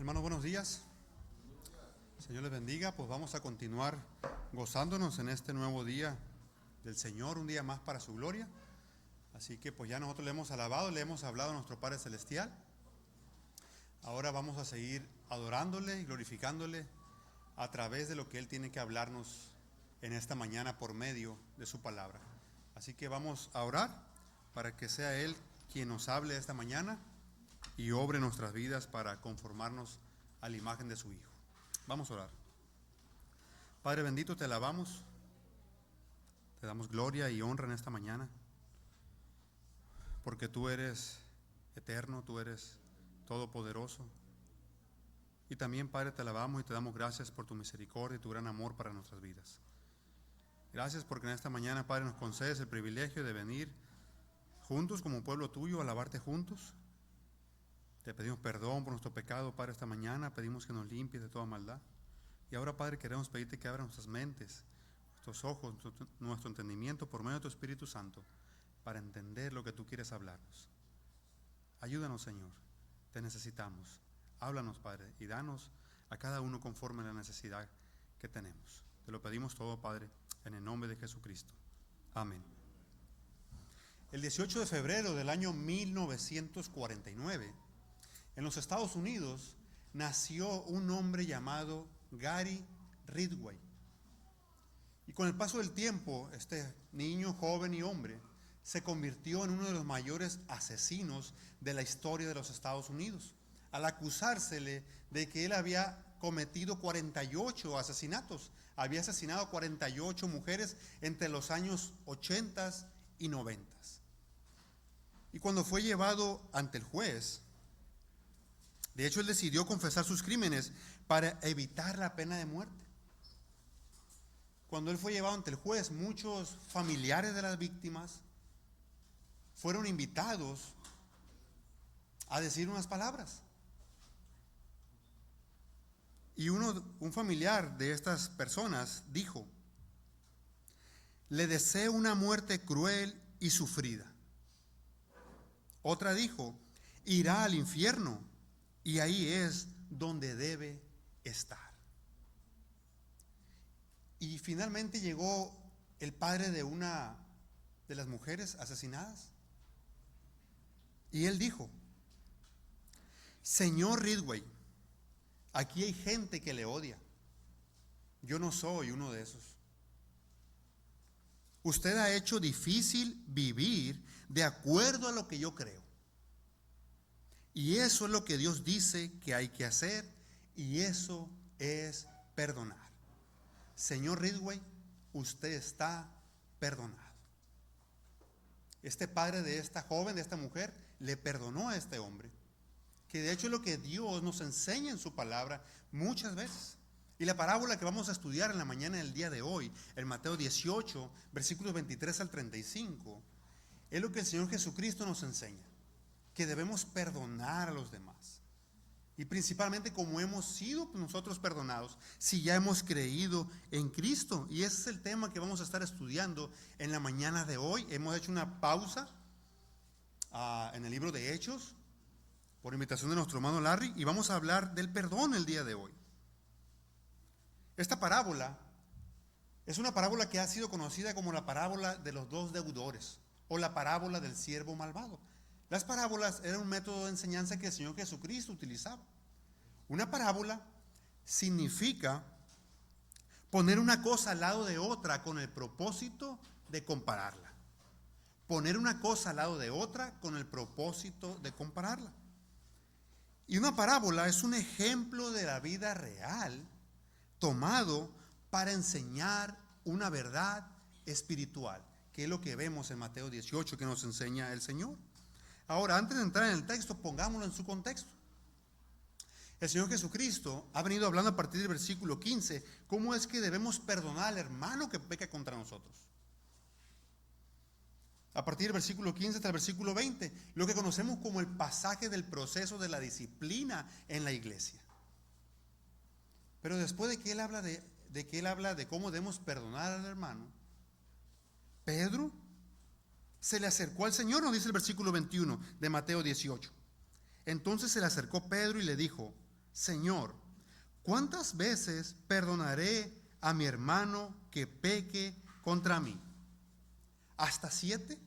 Hermanos, buenos días. Señor les bendiga. Pues vamos a continuar gozándonos en este nuevo día del Señor, un día más para su gloria. Así que pues ya nosotros le hemos alabado, le hemos hablado a nuestro Padre Celestial. Ahora vamos a seguir adorándole y glorificándole a través de lo que Él tiene que hablarnos en esta mañana por medio de su palabra. Así que vamos a orar para que sea Él quien nos hable esta mañana y obre nuestras vidas para conformarnos a la imagen de su Hijo. Vamos a orar. Padre bendito, te alabamos, te damos gloria y honra en esta mañana, porque tú eres eterno, tú eres todopoderoso. Y también, Padre, te alabamos y te damos gracias por tu misericordia y tu gran amor para nuestras vidas. Gracias porque en esta mañana, Padre, nos concedes el privilegio de venir juntos como pueblo tuyo a alabarte juntos. Te pedimos perdón por nuestro pecado, Padre, esta mañana. Pedimos que nos limpies de toda maldad. Y ahora, Padre, queremos pedirte que abra nuestras mentes, nuestros ojos, nuestro entendimiento por medio de tu Espíritu Santo, para entender lo que tú quieres hablarnos. Ayúdanos, Señor. Te necesitamos. Háblanos, Padre, y danos a cada uno conforme a la necesidad que tenemos. Te lo pedimos todo, Padre, en el nombre de Jesucristo. Amén. El 18 de febrero del año 1949, en los Estados Unidos, nació un hombre llamado Gary Ridgway. Y con el paso del tiempo, este niño, joven y hombre se convirtió en uno de los mayores asesinos de la historia de los Estados Unidos, al acusársele de que él había cometido 48 asesinatos. Había asesinado a 48 mujeres entre los años 80 y 90. Y cuando fue llevado ante el juez, de hecho, él decidió confesar sus crímenes para evitar la pena de muerte. Cuando él fue llevado ante el juez, muchos familiares de las víctimas fueron invitados a decir unas palabras. Y un familiar de estas personas dijo: le deseo una muerte cruel y sufrida. Otra dijo: irá al infierno. Y ahí es donde debe estar. Y finalmente llegó el padre de una de las mujeres asesinadas. Y él dijo: señor Ridgway, aquí hay gente que le odia. Yo no soy uno de esos. Usted ha hecho difícil vivir de acuerdo a lo que yo creo. Y eso es lo que Dios dice que hay que hacer, y eso es perdonar. Señor Ridgway, usted está perdonado. Este padre de esta joven, de esta mujer, le perdonó a este hombre, que de hecho es lo que Dios nos enseña en su palabra muchas veces. Y la parábola que vamos a estudiar en la mañana del día de hoy, en Mateo 18, versículos 23 al 35, es lo que el Señor Jesucristo nos enseña, que debemos perdonar a los demás. Y principalmente como hemos sido nosotros perdonados, si ya hemos creído en Cristo. Y ese es el tema que vamos a estar estudiando en la mañana de hoy. Hemos hecho una pausa en el libro de Hechos, por invitación de nuestro hermano Larry, y vamos a hablar del perdón el día de hoy. Esta parábola es una parábola que ha sido conocida como la parábola de los dos deudores, o la parábola del siervo malvado. Las parábolas eran un método de enseñanza que el Señor Jesucristo utilizaba. Una parábola significa poner una cosa al lado de otra con el propósito de compararla. Poner una cosa al lado de otra con el propósito de compararla. Y una parábola es un ejemplo de la vida real tomado para enseñar una verdad espiritual, que es lo que vemos en Mateo 18 que nos enseña el Señor. Ahora, antes de entrar en el texto, pongámoslo en su contexto. El Señor Jesucristo ha venido hablando a partir del versículo 15, cómo es que debemos perdonar al hermano que peca contra nosotros. A partir del versículo 15 hasta el versículo 20, lo que conocemos como el pasaje del proceso de la disciplina en la iglesia. Pero después de que él habla de cómo debemos perdonar al hermano, Pedro se le acercó al Señor, nos dice el versículo 21 de Mateo 18. Entonces se le acercó Pedro y le dijo: Señor, ¿cuántas veces perdonaré a mi hermano que peque contra mí? ¿Hasta 7?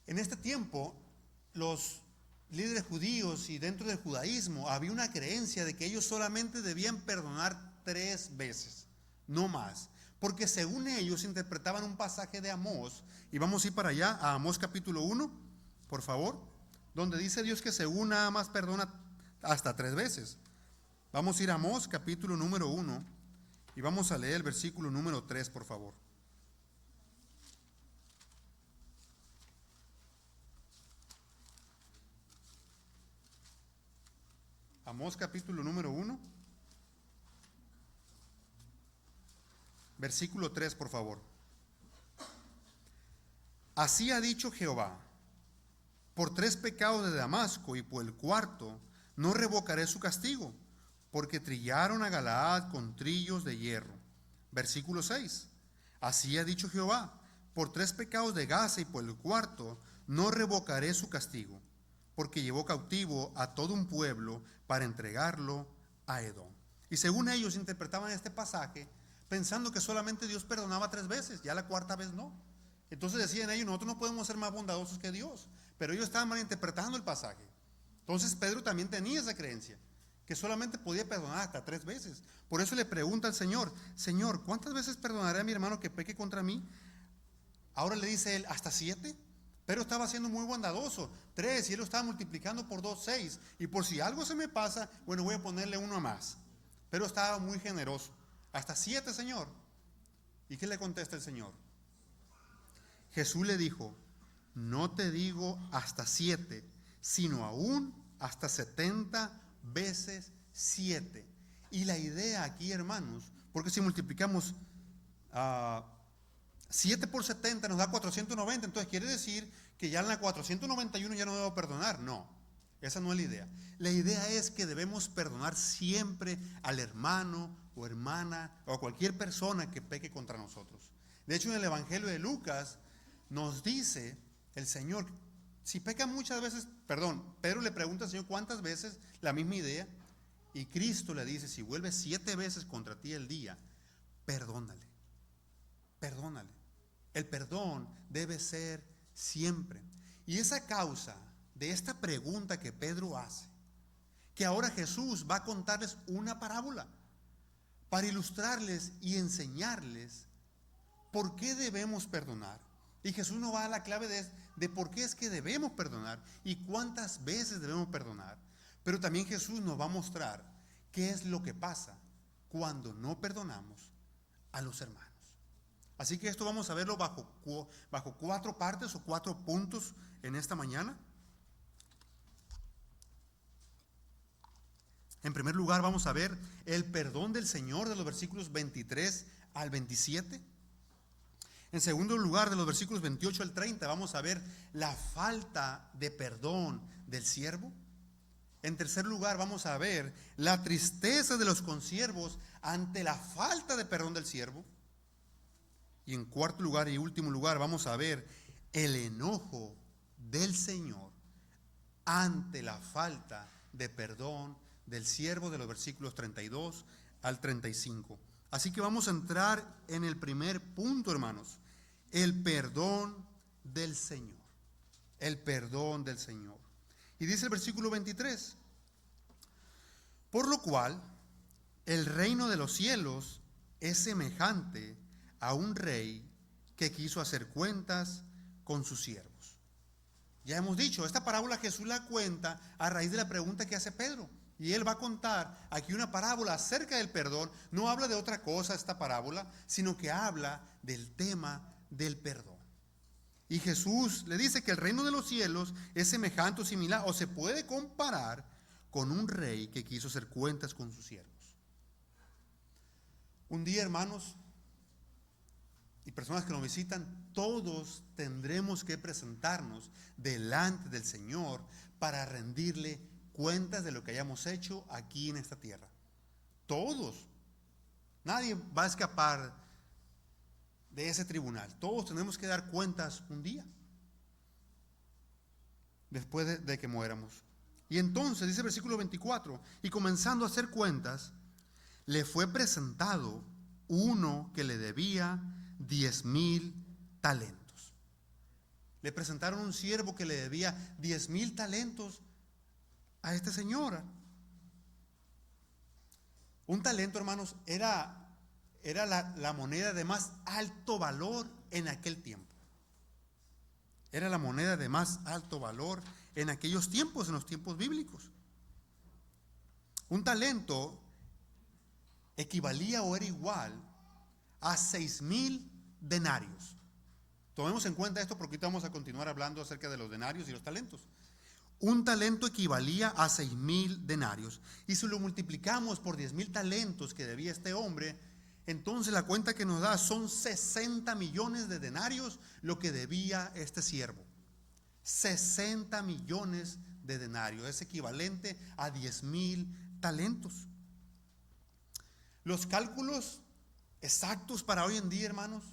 En este tiempo, los líderes judíos y dentro del judaísmo había una creencia de que ellos solamente debían perdonar 3 veces, no más. Porque según ellos interpretaban un pasaje de Amós, y vamos a ir para allá, a Amós capítulo 1, por favor, donde dice Dios que según nada más perdona hasta 3 veces. Vamos a ir a Amós capítulo número 1 y vamos a leer el versículo número 3, por favor. Amós capítulo número 1, versículo 3, por favor. Así ha dicho Jehová: por 3 pecados de Damasco y por el 4º no revocaré su castigo, porque trillaron a Galaad con trillos de hierro. Versículo 6. Así ha dicho Jehová: por 3 pecados de Gaza y por el 4º no revocaré su castigo, porque llevó cautivo a todo un pueblo para entregarlo a Edom. Y según ellos interpretaban este pasaje pensando que solamente Dios perdonaba 3 veces, ya la 4ª vez no. Entonces decían ellos: nosotros no podemos ser más bondadosos que Dios. Pero ellos estaban malinterpretando el pasaje. Entonces Pedro también tenía esa creencia, que solamente podía perdonar hasta 3 veces. Por eso le pregunta al Señor: Señor, ¿cuántas veces perdonaré a mi hermano que peque contra mí? Ahora le dice él: ¿hasta 7? Pedro estaba siendo muy bondadoso, 3, y él lo estaba multiplicando por 2, 6. Y por si algo se me pasa, bueno, voy a ponerle uno más. Pedro estaba muy generoso. ¿Hasta 7, Señor? ¿Y qué le contesta el Señor? Jesús le dijo: no te digo hasta 7, sino aún hasta 70 veces 7. Y la idea aquí, hermanos, porque si multiplicamos 7 por 70 nos da 490, entonces quiere decir que ya en la 491 ya no debo perdonar. No, esa no es la idea. La idea es que debemos perdonar siempre al hermano o hermana o a cualquier persona que peque contra nosotros. De hecho, en el Evangelio de Lucas nos dice el Señor, si peca muchas veces, Pedro le pregunta al Señor cuántas veces, la misma idea, y Cristo le dice: si vuelve 7 veces contra ti el día, perdónale. Perdónale. El perdón debe ser siempre. Y esa causa de esta pregunta que Pedro hace, que ahora Jesús va a contarles una parábola para ilustrarles y enseñarles por qué debemos perdonar. Y Jesús nos va a dar la clave de por qué es que debemos perdonar y cuántas veces debemos perdonar. Pero también Jesús nos va a mostrar qué es lo que pasa cuando no perdonamos a los hermanos. Así que esto vamos a verlo bajo 4 partes o 4 puntos en esta mañana. En primer lugar, vamos a ver el perdón del Señor de los versículos 23 al 27. En segundo lugar, de los versículos 28 al 30, vamos a ver la falta de perdón del siervo. En tercer lugar, vamos a ver la tristeza de los consiervos ante la falta de perdón del siervo. Y en cuarto lugar y último lugar, vamos a ver el enojo del Señor ante la falta de perdón del siervo, de los versículos 32 al 35. Así que vamos a entrar en el primer punto, hermanos: el perdón del Señor. El perdón del Señor. Y dice el versículo 23: por lo cual el reino de los cielos es semejante a un rey que quiso hacer cuentas con sus siervos. Ya hemos dicho, esta parábola Jesús la cuenta a raíz de la pregunta que hace Pedro. Y él va a contar aquí una parábola acerca del perdón. No habla de otra cosa esta parábola, sino que habla del tema del perdón. Y Jesús le dice que el reino de los cielos es semejante o similar, o se puede comparar con un rey que quiso hacer cuentas con sus siervos. Un día, hermanos, y personas que nos visitan, todos tendremos que presentarnos delante del Señor para rendirle cuentas de lo que hayamos hecho aquí en esta tierra. Todos. Nadie va a escapar de ese tribunal. Todos tenemos que dar cuentas un día. después de que muéramos. Y entonces, dice el versículo 24, y comenzando a hacer cuentas, le fue presentado uno que le debía 10,000 talentos. Le presentaron un siervo que le debía 10,000 talentos a esta señora. Un talento, hermanos, era la moneda de más alto valor en aquel tiempo. Era la moneda de más alto valor en aquellos tiempos, en los tiempos bíblicos. Un talento equivalía o era igual a 6,000 denarios. Tomemos en cuenta esto porque ahorita vamos a continuar hablando acerca de los denarios y los talentos. Un talento equivalía a 6,000 denarios. Y si lo multiplicamos por 10,000 talentos que debía este hombre, entonces la cuenta que nos da son 60 millones de denarios lo que debía este siervo. 60 millones de denarios, es equivalente a 10,000 talentos. Los cálculos exactos para hoy en día, hermanos,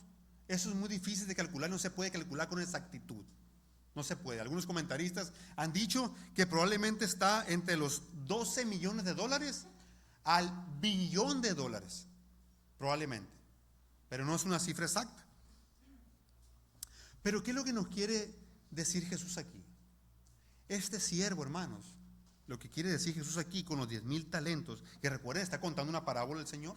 eso es muy difícil de calcular, no se puede calcular con exactitud. No se puede. Algunos comentaristas han dicho que probablemente está entre los 12 millones de dólares al billón de dólares. Probablemente. Pero no es una cifra exacta. Pero ¿qué es lo que nos quiere decir Jesús aquí? Este siervo, hermanos, lo que quiere decir Jesús aquí con los 10,000 talentos, que recuerden, está contando una parábola del Señor.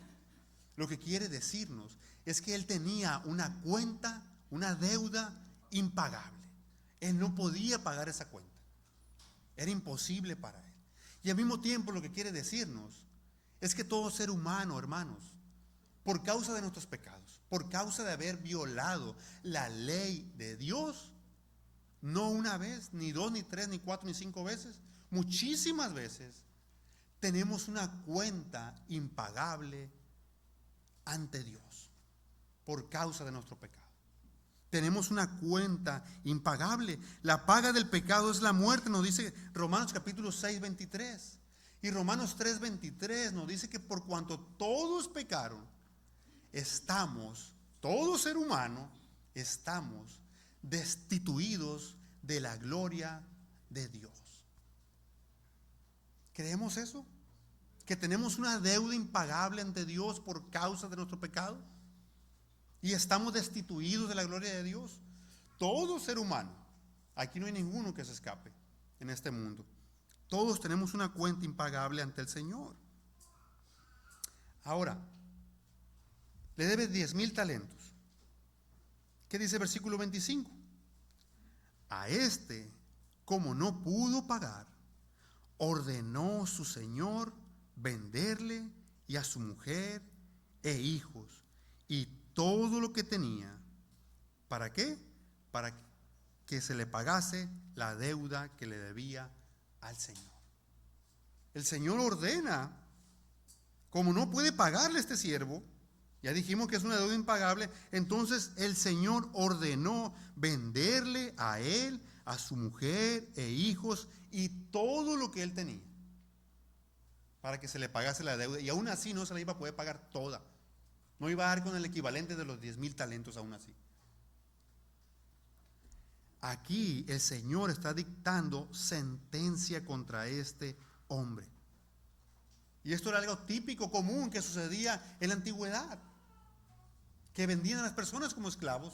Lo que quiere decirnos es que él tenía una cuenta, una deuda impagable. Él no podía pagar esa cuenta. Era imposible para él. Y al mismo tiempo lo que quiere decirnos es que todo ser humano, hermanos, por causa de nuestros pecados, por causa de haber violado la ley de Dios, no una vez, ni dos, ni tres, ni cuatro, ni cinco veces, muchísimas veces, tenemos una cuenta impagable ante Dios por causa de nuestro pecado. Tenemos una cuenta impagable. La paga del pecado es la muerte, nos dice Romanos capítulo 6, 23. Y Romanos 3, 23 nos dice que por cuanto todos pecaron, todo ser humano, estamos destituidos de la gloria de Dios. ¿Creemos eso? ¿Que tenemos una deuda impagable ante Dios por causa de nuestro pecado? Y estamos destituidos de la gloria de Dios. Todo ser humano. Aquí no hay ninguno que se escape en este mundo. Todos tenemos una cuenta impagable ante el Señor. Ahora, le debe 10,000 talentos. ¿Qué dice el versículo 25? A este, como no pudo pagar, ordenó su señor venderle y a su mujer e hijos y todo lo que tenía. ¿Para qué? Para que se le pagase la deuda que le debía al Señor. El Señor ordena, como no puede pagarle a este siervo, ya dijimos que es una deuda impagable, entonces el Señor ordenó venderle a él, a su mujer e hijos y todo lo que él tenía, para que se le pagase la deuda, y aún así no se la iba a poder pagar toda. No iba a dar con el equivalente de los 10,000 talentos aún así. Aquí el Señor está dictando sentencia contra este hombre. Y esto era algo típico, común, que sucedía en la antigüedad, que vendían a las personas como esclavos.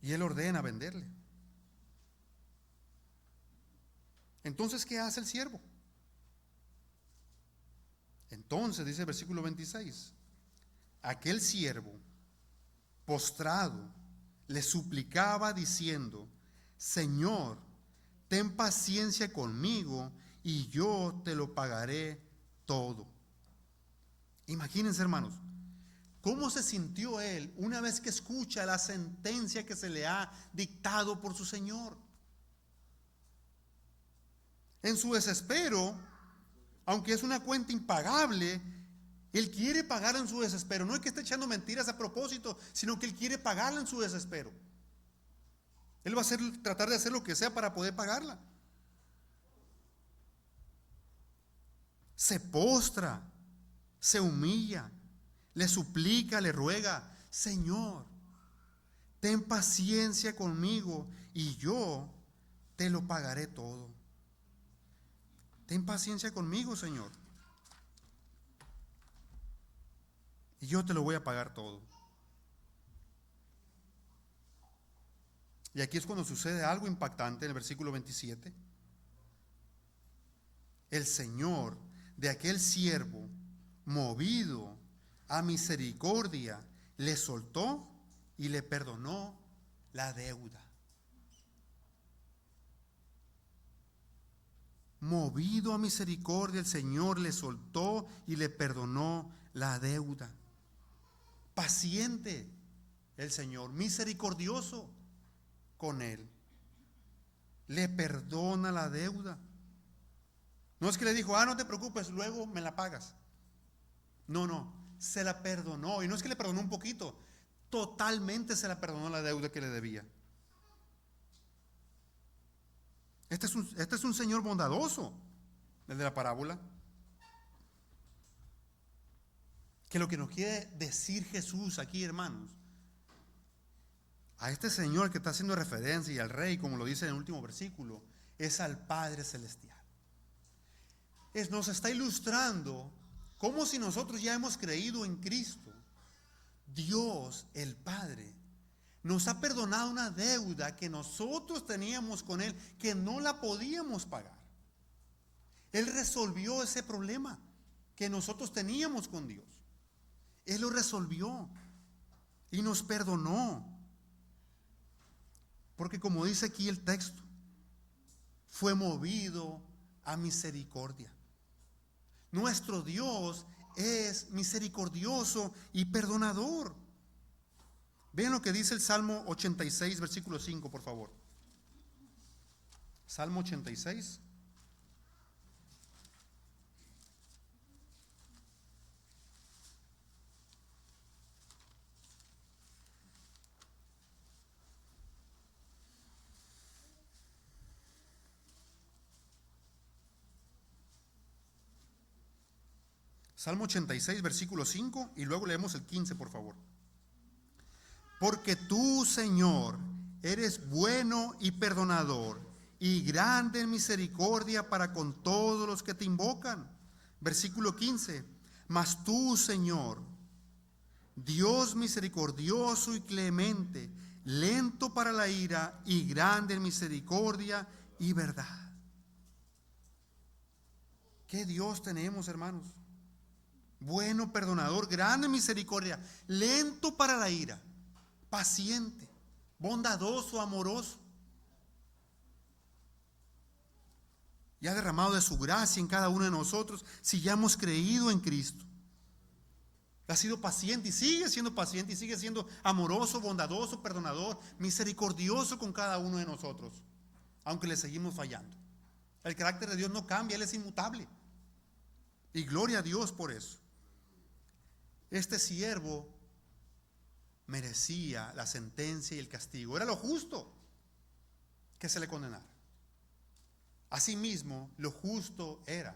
Y él ordena venderle. Entonces, ¿qué hace el siervo? Entonces, dice el versículo 26, aquel siervo, postrado, le suplicaba diciendo, Señor, ten paciencia conmigo y yo te lo pagaré todo. Imagínense, hermanos, cómo se sintió él una vez que escucha la sentencia que se le ha dictado por su Señor. En su desespero, aunque es una cuenta impagable, él quiere pagar en su desespero. No es que esté echando mentiras a propósito, sino que él quiere pagarla en su desespero. Él va a tratar de hacer lo que sea para poder pagarla. Se postra, se humilla, le suplica, le ruega, Señor, Ten paciencia conmigo y yo te lo pagaré todo. Ten paciencia conmigo, Señor, y yo te lo voy a pagar todo. Y aquí es cuando sucede algo impactante en el versículo 27. El Señor de aquel siervo, movido a misericordia, le soltó y le perdonó la deuda. Movido a misericordia, el Señor le soltó y le perdonó la deuda. Paciente el Señor, misericordioso con él. Le perdona la deuda. No es que le dijo, no te preocupes, luego me la pagas. No, se la perdonó. Y no es que le perdonó un poquito, totalmente se la perdonó la deuda que le debía. Este es un Señor bondadoso, el de la parábola. Que lo que nos quiere decir Jesús aquí, hermanos, a este Señor que está haciendo referencia y al Rey, como lo dice en el último versículo, es al Padre Celestial. Nos está ilustrando como si nosotros ya hemos creído en Cristo. Dios, el Padre, nos ha perdonado una deuda que nosotros teníamos con Él, que no la podíamos pagar. Él resolvió ese problema que nosotros teníamos con Dios. Él lo resolvió y nos perdonó. Porque como dice aquí el texto, fue movido a misericordia. Nuestro Dios es misericordioso y perdonador. Vean lo que dice el Salmo 86, versículo 5, por favor. Salmo 86. Salmo 86, versículo 5, y luego leemos el 15, por favor. Porque tú, Señor, eres bueno y perdonador, y grande en misericordia para con todos los que te invocan. Versículo 15. Mas tú, Señor, Dios misericordioso y clemente, lento para la ira y grande en misericordia y verdad. ¿Qué Dios tenemos, hermanos? Bueno, perdonador, grande en misericordia, lento para la ira, paciente, bondadoso, amoroso. Y ha derramado de su gracia en cada uno de nosotros si ya hemos creído en Cristo. Ha sido paciente y sigue siendo amoroso, bondadoso, perdonador, misericordioso con cada uno de nosotros, aunque le seguimos fallando. El carácter de Dios no cambia, Él es inmutable. Y gloria a Dios por eso. Este siervo merecía la sentencia y el castigo. Era lo justo que se le condenara. Asimismo, lo justo era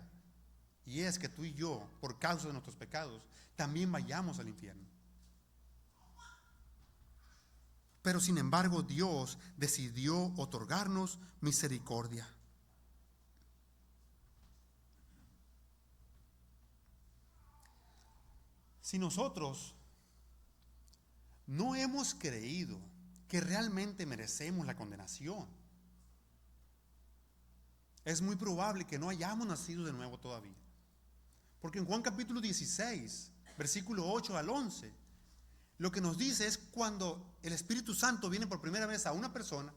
y es que tú y yo, por causa de nuestros pecados, también vayamos al infierno. Pero sin embargo, Dios decidió otorgarnos misericordia. Si nosotros no hemos creído que realmente merecemos la condenación, es muy probable que no hayamos nacido de nuevo todavía. Porque en Juan capítulo 16, versículo 8 al 11, lo que nos dice es cuando el Espíritu Santo viene por primera vez a una persona,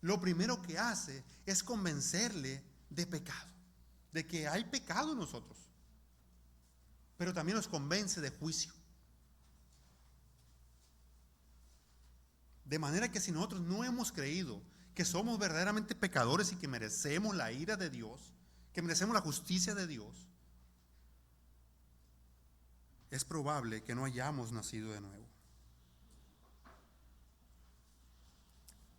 lo primero que hace es convencerle de pecado, de que hay pecado en nosotros. Pero también nos convence de juicio. De manera que si nosotros no hemos creído que somos verdaderamente pecadores y que merecemos la ira de Dios, que merecemos la justicia de Dios, es probable que no hayamos nacido de nuevo.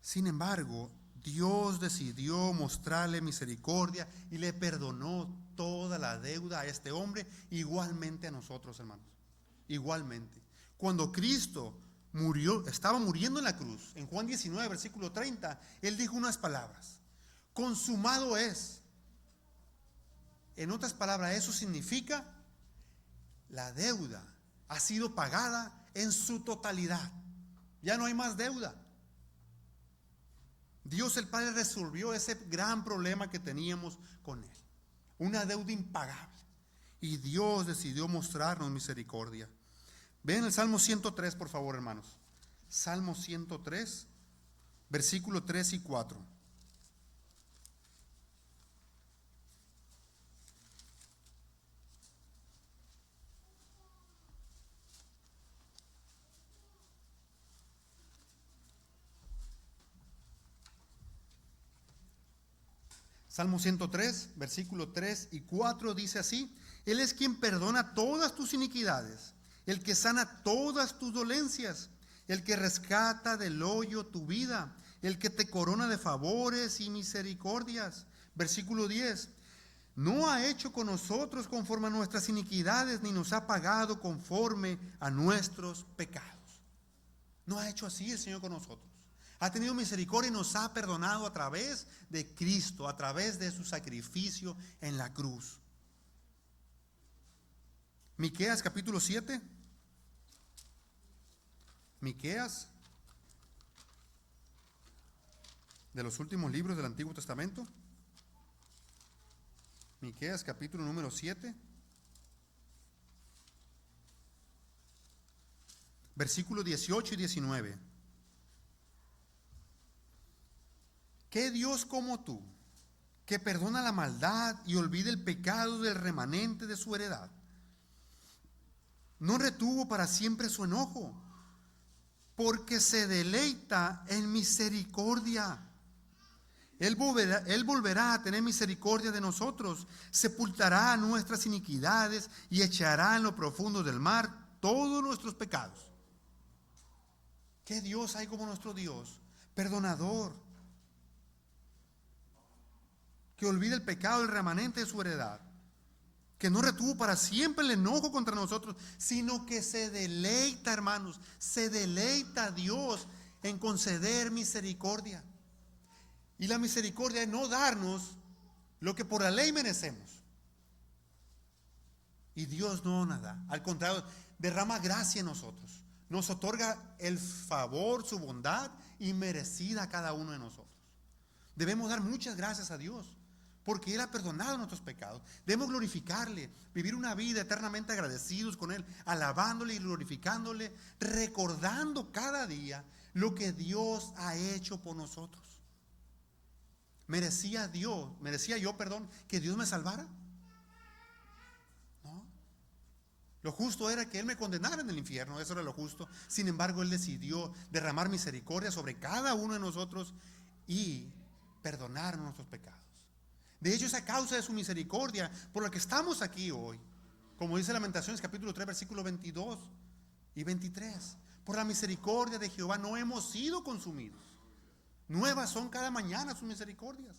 Sin embargo, Dios decidió mostrarle misericordia y le perdonó toda la deuda a este hombre, igualmente a nosotros, hermanos. Igualmente. Cuando Cristo estaba muriendo en la cruz, en Juan 19, versículo 30, Él dijo unas palabras: consumado es. En otras palabras, eso significa: la deuda ha sido pagada en su totalidad. Ya no hay más deuda. Dios el Padre resolvió ese gran problema que teníamos con Él, una deuda impagable, y Dios decidió mostrarnos misericordia. Ven el Salmo 103, por favor, hermanos. Salmo 103, versículos 3 y 4. Salmo 103, versículo 3 y 4 dice así: Él es quien perdona todas tus iniquidades, el que sana todas tus dolencias, el que rescata del hoyo tu vida, el que te corona de favores y misericordias. Versículo 10: no ha hecho con nosotros conforme a nuestras iniquidades, ni nos ha pagado conforme a nuestros pecados. No ha hecho así el Señor con nosotros. Ha tenido misericordia y nos ha perdonado a través de Cristo, a través de su sacrificio en la cruz. Miqueas capítulo 7. Miqueas, de los últimos libros del Antiguo Testamento. Miqueas capítulo número 7. Versículos 18 y 19. ¿Qué Dios como tú, que perdona la maldad y olvida el pecado del remanente de su heredad? No retuvo para siempre su enojo, porque se deleita en misericordia. Él volverá a tener misericordia de nosotros, sepultará nuestras iniquidades y echará en lo profundo del mar todos nuestros pecados. ¿Qué Dios hay como nuestro Dios? Perdonador, que olvida el pecado del remanente de su heredad, que no retuvo para siempre el enojo contra nosotros, sino que se deleita, hermanos, se deleita Dios en conceder misericordia. Y la misericordia es no darnos lo que por la ley merecemos. Y Dios no nada, al contrario, derrama gracia en nosotros, nos otorga el favor, su bondad inmerecida a cada uno de nosotros. Debemos dar muchas gracias a Dios, porque Él ha perdonado nuestros pecados. Debemos glorificarle, vivir una vida eternamente agradecidos con Él, alabándole y glorificándole, recordando cada día lo que Dios ha hecho por nosotros. ¿Merecía yo, que Dios me salvara? No. Lo justo era que Él me condenara en el infierno, eso era lo justo. Sin embargo, Él decidió derramar misericordia sobre cada uno de nosotros y perdonar nuestros pecados. De hecho, es a causa de su misericordia por la que estamos aquí hoy. Como dice Lamentaciones capítulo 3, versículos 22 y 23. Por la misericordia de Jehová no hemos sido consumidos. Nuevas son cada mañana sus misericordias.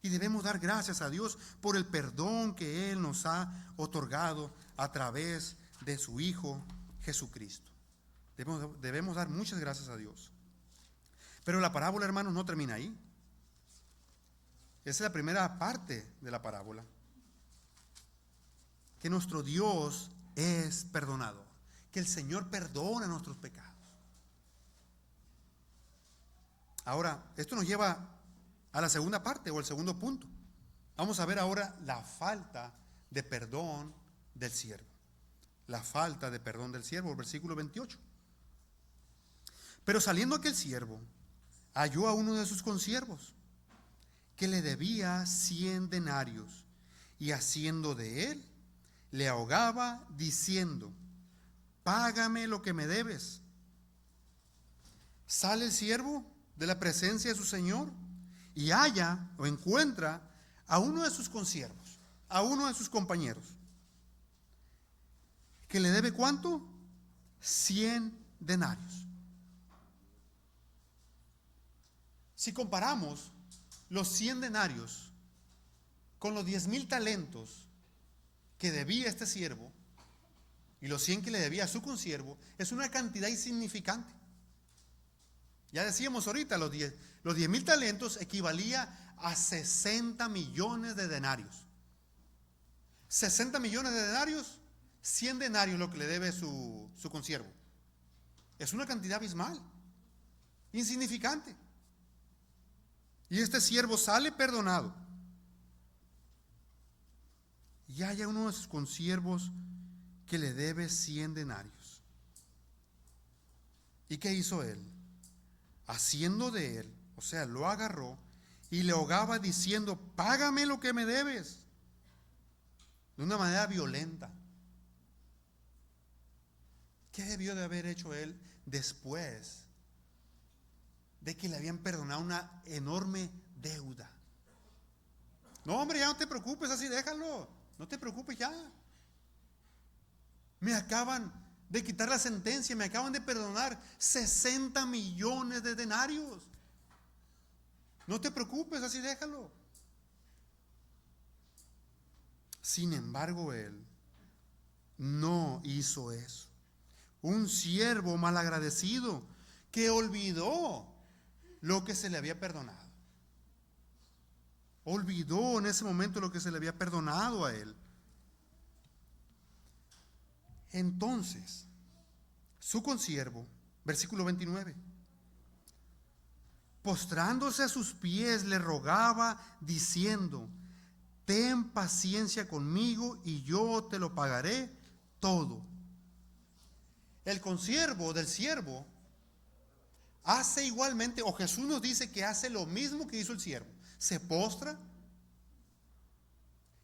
Y debemos dar gracias a Dios por el perdón que Él nos ha otorgado a través de su Hijo Jesucristo. Debemos dar muchas gracias a Dios. Pero la parábola, hermanos, no termina ahí. Esa es la primera parte de la parábola. Que nuestro Dios es perdonador. Que el Señor perdona nuestros pecados. Ahora, esto nos lleva a la segunda parte o el segundo punto. Vamos a ver ahora la falta de perdón del siervo. La falta de perdón del siervo, versículo 28. Pero saliendo aquel siervo, halló a uno de sus consiervos, que le debía 100 denarios, y haciendo de él, le ahogaba diciendo: págame lo que me debes. Sale el siervo de la presencia de su señor y halla o encuentra a uno de sus consiervos, a uno de sus compañeros, que le debe ¿cuánto? 100 denarios. Si comparamos los 100 denarios con los 10,000 talentos que debía este siervo y los 100 que le debía a su consiervo, es una cantidad insignificante. Ya decíamos ahorita, los 10,000 talentos equivalía a 60 millones de denarios. 60 millones de denarios, 100 denarios lo que le debe su consiervo. Es una cantidad abismal, insignificante. Y este siervo sale perdonado. Y hay uno de sus consiervos que le debe 100 denarios. ¿Y qué hizo él? Haciendo de él, o sea, lo agarró y le ahogaba diciendo: págame lo que me debes. De una manera violenta. ¿Qué debió de haber hecho él después de que le habían perdonado una enorme deuda? No, hombre, ya no te preocupes, así déjalo. No te preocupes ya. Me acaban de quitar la sentencia, me acaban de perdonar 60 millones de denarios. No te preocupes, así déjalo. Sin embargo, él no hizo eso. Un siervo malagradecido que olvidó lo que se le había perdonado. Olvidó en ese momento lo que se le había perdonado a él. Entonces, su consiervo, versículo 29, postrándose a sus pies, le rogaba diciendo: ten paciencia conmigo y yo te lo pagaré todo. El consiervo del siervo hace igualmente, o Jesús nos dice que hace lo mismo que hizo el siervo. Se postra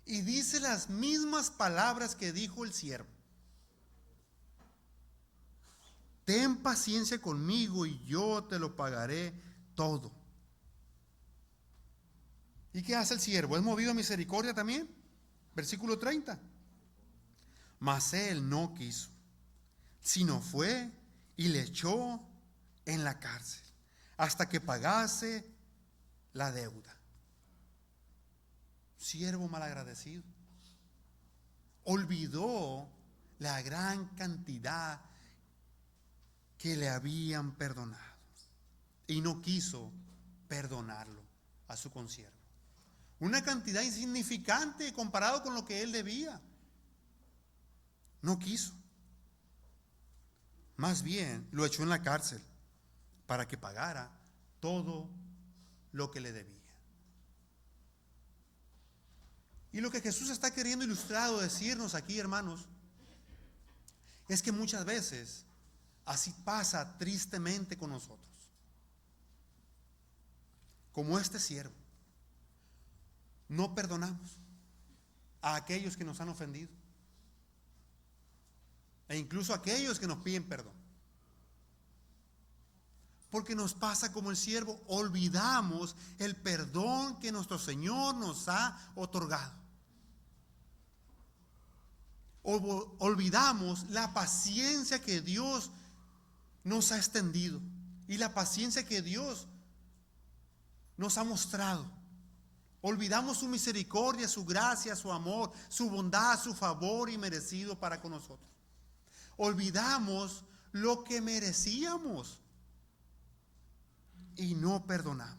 y dice las mismas palabras que dijo el siervo. Ten paciencia conmigo y yo te lo pagaré todo. ¿Y qué hace el siervo? ¿Es movido a misericordia también? Versículo 30. Mas él no quiso, sino fue y le echó en la cárcel hasta que pagase la deuda. Siervo malagradecido. Olvidó la gran cantidad que le habían perdonado y no quiso perdonarlo a su consiervo. Una cantidad insignificante comparado con lo que él debía. No quiso. Más bien lo echó en la cárcel para que pagara todo lo que le debía. Y lo que Jesús está queriendo ilustrar o decirnos aquí, hermanos, es que muchas veces así pasa tristemente con nosotros. Como este siervo, no perdonamos a aquellos que nos han ofendido e incluso a aquellos que nos piden perdón. Porque nos pasa como el siervo, olvidamos el perdón que nuestro Señor nos ha otorgado. Olvidamos la paciencia que Dios nos ha extendido y la paciencia que Dios nos ha mostrado. Olvidamos su misericordia, su gracia, su amor, su bondad, su favor inmerecido para con nosotros. Olvidamos lo que merecíamos y no perdonamos.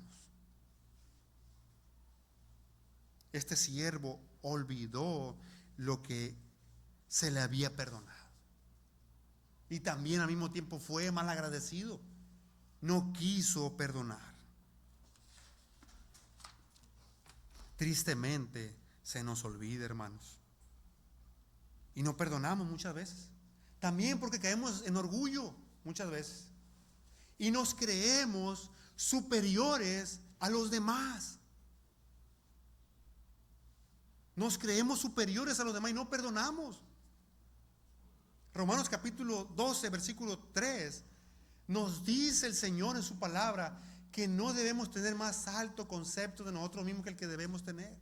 Este siervo olvidó lo que se le había perdonado. Y también al mismo tiempo fue mal agradecido. No quiso perdonar. Tristemente se nos olvida, hermanos. Y no perdonamos muchas veces. También porque caemos en orgullo muchas veces. Y nos creemos superiores a los demás. Nos creemos superiores a los demás y no perdonamos. Romanos capítulo 12, versículo 3, nos dice el Señor en su palabra que no debemos tener más alto concepto de nosotros mismos que el que debemos tener,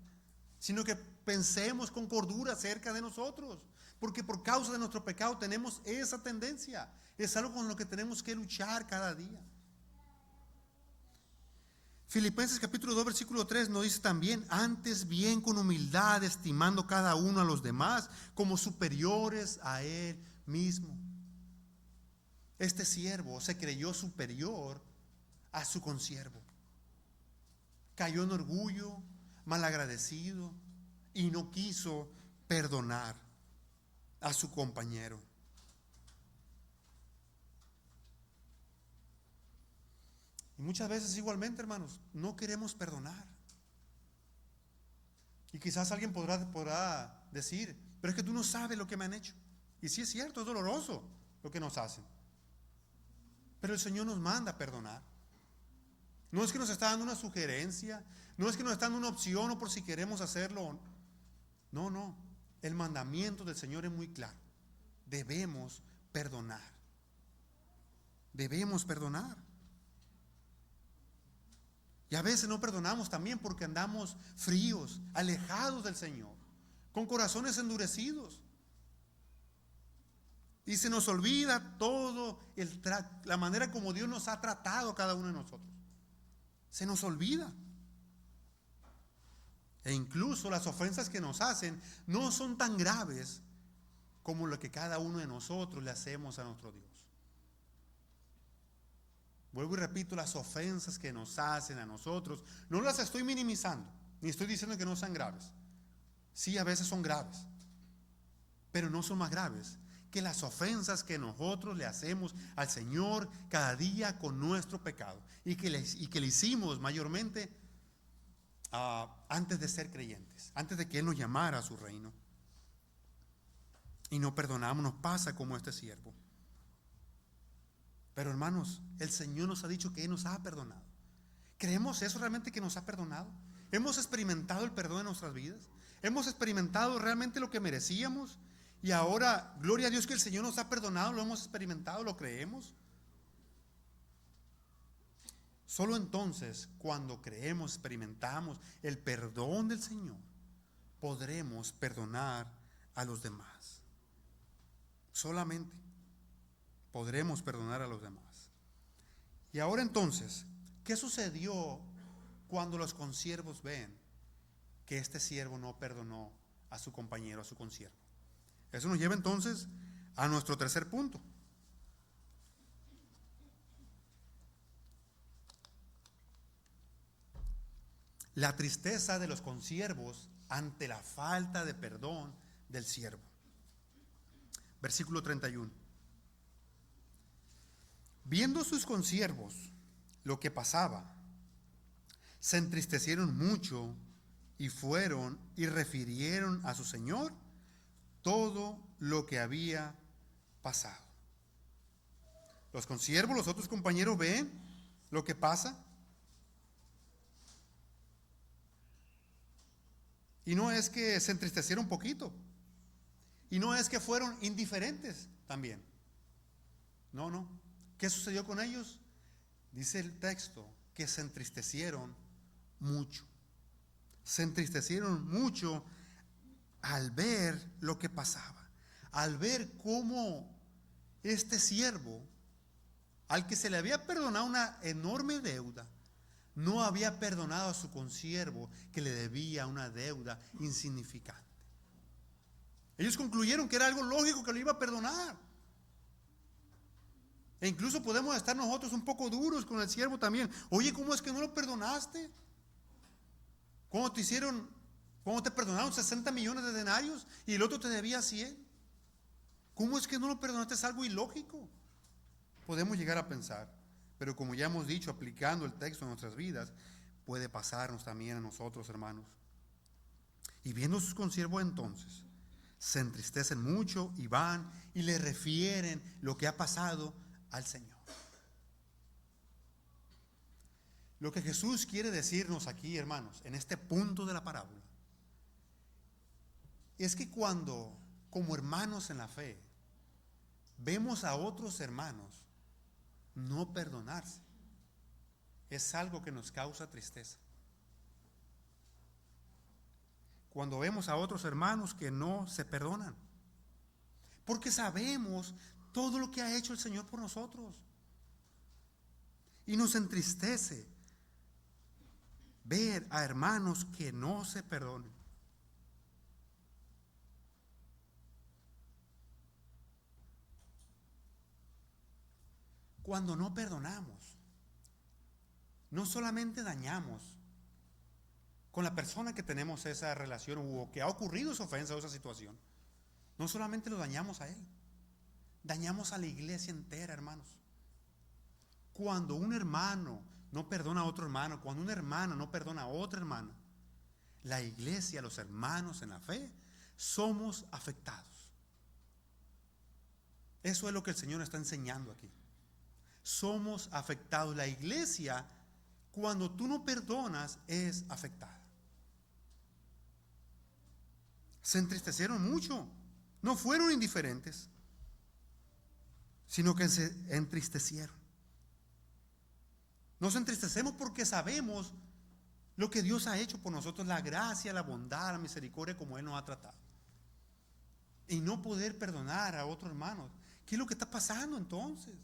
sino que pensemos con cordura acerca de nosotros, porque por causa de nuestro pecado tenemos esa tendencia. Es algo con lo que tenemos que luchar cada día. Filipenses capítulo 2 versículo 3 nos dice también: antes bien con humildad, estimando cada uno a los demás como superiores a él mismo. Este siervo se creyó superior a su consiervo. Cayó en orgullo, malagradecido, y no quiso perdonar a su compañero. Y muchas veces igualmente, hermanos, no queremos perdonar. Y quizás alguien podrá decir, pero es que tú no sabes lo que me han hecho. Y sí es cierto, es doloroso lo que nos hacen. Pero el Señor nos manda a perdonar. No es que nos está dando una sugerencia, no es que nos está dando una opción o por si queremos hacerlo. No, no. El mandamiento del Señor es muy claro. Debemos perdonar. Debemos perdonar. Y a veces no perdonamos también porque andamos fríos, alejados del Señor, con corazones endurecidos. Y se nos olvida todo la manera como Dios nos ha tratado a cada uno de nosotros. Se nos olvida. E incluso las ofensas que nos hacen no son tan graves como lo que cada uno de nosotros le hacemos a nuestro Dios. Vuelvo y repito, las ofensas que nos hacen a nosotros, no las estoy minimizando, ni estoy diciendo que no sean graves. Sí, a veces son graves, pero no son más graves que las ofensas que nosotros le hacemos al Señor cada día con nuestro pecado y que le hicimos mayormente antes de ser creyentes, antes de que Él nos llamara a su reino. Y no perdonamos, nos pasa como este siervo. Pero hermanos, el Señor nos ha dicho que Él nos ha perdonado. ¿Creemos eso realmente, que nos ha perdonado? ¿Hemos experimentado el perdón en nuestras vidas? ¿Hemos experimentado realmente lo que merecíamos? Y ahora, gloria a Dios que el Señor nos ha perdonado, lo hemos experimentado, lo creemos. Solo entonces, cuando creemos, experimentamos el perdón del Señor, podremos perdonar a los demás. Solamente podremos perdonar a los demás. Y ahora entonces, ¿qué sucedió cuando los consiervos ven que este siervo no perdonó a su compañero, a su consiervo? Eso nos lleva entonces a nuestro tercer punto. La tristeza de los consiervos ante la falta de perdón del siervo. Versículo 31. Viendo sus consiervos lo que pasaba, se entristecieron mucho y fueron y refirieron a su señor todo lo que había pasado. Los consiervos, los otros compañeros, ven lo que pasa. Y no es que se entristecieron un poquito. Y no es que fueron indiferentes también. No, no. ¿Qué sucedió con ellos? Dice el texto que se entristecieron mucho. Se entristecieron mucho al ver lo que pasaba. Al ver cómo este siervo, al que se le había perdonado una enorme deuda, no había perdonado a su consiervo que le debía una deuda insignificante. Ellos concluyeron que era algo lógico que lo iba a perdonar. E incluso podemos estar nosotros un poco duros con el siervo también. Oye, ¿cómo es que no lo perdonaste? ¿Cómo te perdonaron 60 millones de denarios y el otro te debía 100? ¿Cómo es que no lo perdonaste? Es algo ilógico. Podemos llegar a pensar, pero como ya hemos dicho, aplicando el texto en nuestras vidas, puede pasarnos también a nosotros, hermanos. Y viendo sus consiervos entonces, se entristecen mucho y van y le refieren lo que ha pasado al Señor. Lo que Jesús quiere decirnos aquí, hermanos, en este punto de la parábola, es que cuando, como hermanos en la fe, vemos a otros hermanos no perdonarse, es algo que nos causa tristeza. Cuando vemos a otros hermanos que no se perdonan, porque sabemos todo lo que ha hecho el Señor por nosotros. Y nos entristece ver a hermanos que no se perdonen. Cuando no perdonamos, no solamente dañamos con la persona que tenemos esa relación o que ha ocurrido esa ofensa o esa situación, no solamente lo dañamos a él, dañamos a la iglesia entera, hermanos. Cuando un hermano no perdona a otro hermano, cuando una hermana no perdona a otra hermana, la iglesia, los hermanos en la fe, somos afectados. Eso es lo que el Señor está enseñando aquí. Somos afectados. La iglesia, cuando tú no perdonas, es afectada. Se entristecieron mucho. No fueron indiferentes, sino que se entristecieron. Nos entristecemos porque sabemos lo que Dios ha hecho por nosotros, la gracia, la bondad, la misericordia, como Él nos ha tratado. Y no poder perdonar a otro hermano. ¿Qué es lo que está pasando entonces?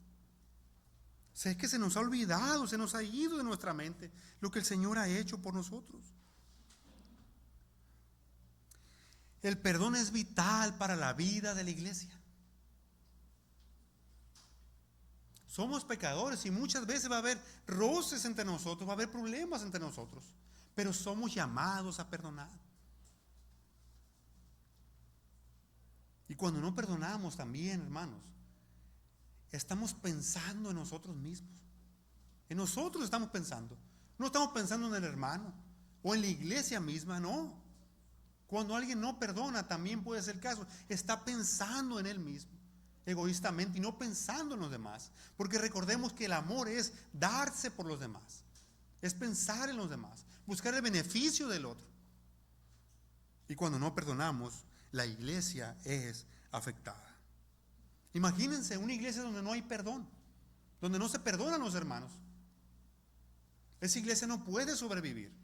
Es que se nos ha olvidado, se nos ha ido de nuestra mente lo que el Señor ha hecho por nosotros. El perdón es vital para la vida de la iglesia. Somos pecadores y muchas veces va a haber roces entre nosotros, va a haber problemas entre nosotros, pero somos llamados a perdonar. Y cuando no perdonamos también, hermanos, estamos pensando en nosotros mismos. En nosotros estamos pensando. No estamos pensando en el hermano o en la iglesia misma, no. Cuando alguien no perdona, también puede ser el caso. Está pensando en él mismo, egoístamente, y no pensando en los demás. Porque recordemos que el amor es darse por los demás. Es pensar en los demás, buscar el beneficio del otro. Y cuando no perdonamos, la iglesia es afectada. Imagínense una iglesia donde no hay perdón, donde no se perdonan los hermanos. Esa iglesia no puede sobrevivir.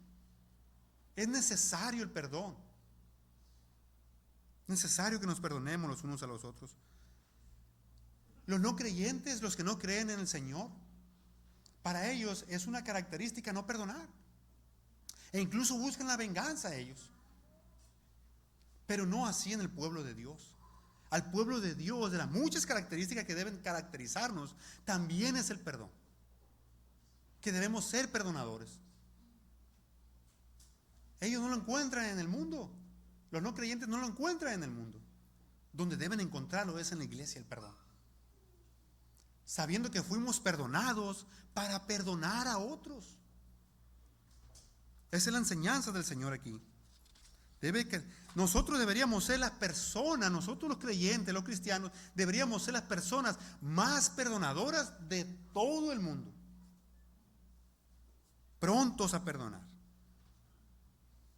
Es necesario el perdón. Es necesario que nos perdonemos los unos a los otros. Los no creyentes, los que no creen en el Señor, para ellos es una característica no perdonar. E incluso buscan la venganza ellos. Pero no así en el pueblo de Dios. Al pueblo de Dios, de las muchas características que deben caracterizarnos, también es el perdón. Que debemos ser perdonadores. Ellos no lo encuentran en el mundo. Los no creyentes no lo encuentran en el mundo. Donde deben encontrarlo es en la iglesia el perdón. Sabiendo que fuimos perdonados para perdonar a otros. Esa es la enseñanza del Señor aquí. Nosotros deberíamos ser las personas, nosotros los creyentes, los cristianos, deberíamos ser las personas más perdonadoras de todo el mundo. Prontos a perdonar.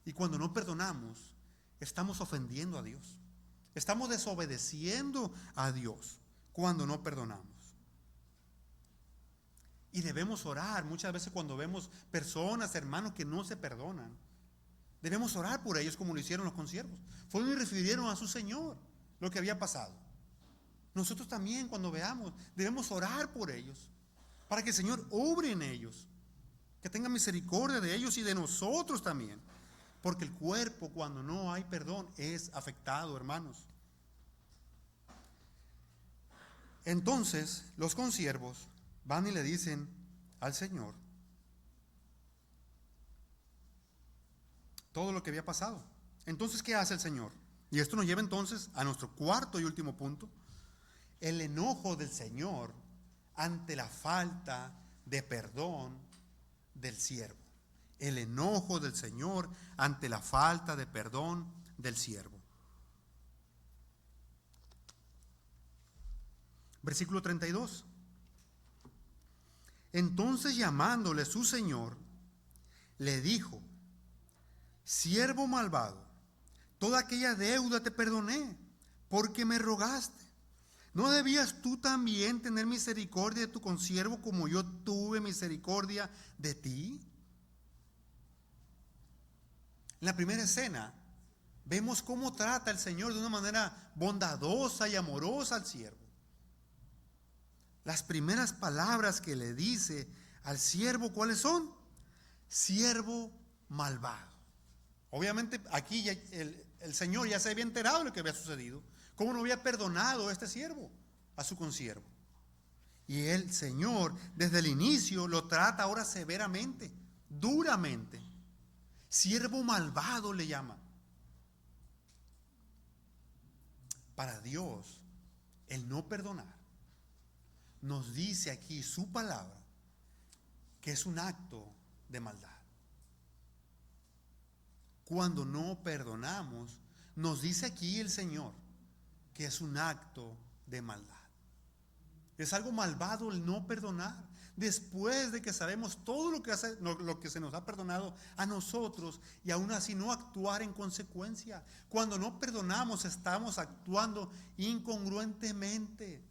Y cuando no perdonamos, estamos ofendiendo a Dios. Estamos desobedeciendo a Dios cuando no perdonamos. Y debemos orar muchas veces cuando vemos personas, hermanos, que no se perdonan. Debemos orar por ellos como lo hicieron los consiervos. Fueron y refirieron a su Señor lo que había pasado. Nosotros también cuando veamos debemos orar por ellos para que el Señor obre en ellos, que tenga misericordia de ellos y de nosotros también, porque el cuerpo cuando no hay perdón es afectado, hermanos. Entonces los consiervos van y le dicen al Señor todo lo que había pasado. Entonces, ¿qué hace el Señor? Y esto nos lleva entonces a nuestro cuarto y último punto. El enojo del Señor ante la falta de perdón del siervo. El enojo del Señor ante la falta de perdón del siervo. Versículo 32. Entonces, llamándole su Señor, le dijo: siervo malvado, toda aquella deuda te perdoné, porque me rogaste. ¿No debías tú también tener misericordia de tu consiervo como yo tuve misericordia de ti? En la primera escena vemos cómo trata el Señor de una manera bondadosa y amorosa al siervo. Las primeras palabras que le dice al siervo, ¿cuáles son? Siervo malvado. Obviamente aquí ya el Señor ya se había enterado de lo que había sucedido. Cómo no había perdonado a este siervo, a su consiervo. Y el Señor desde el inicio lo trata ahora severamente, duramente. Siervo malvado le llama. Para Dios, el no perdonar, nos dice aquí su palabra, que es un acto de maldad. Cuando no perdonamos, nos dice aquí el Señor que es un acto de maldad. Es algo malvado el no perdonar. Después de que sabemos todo lo que se nos ha perdonado a nosotros, y aún así no actuar en consecuencia. Cuando no perdonamos, estamos actuando incongruentemente.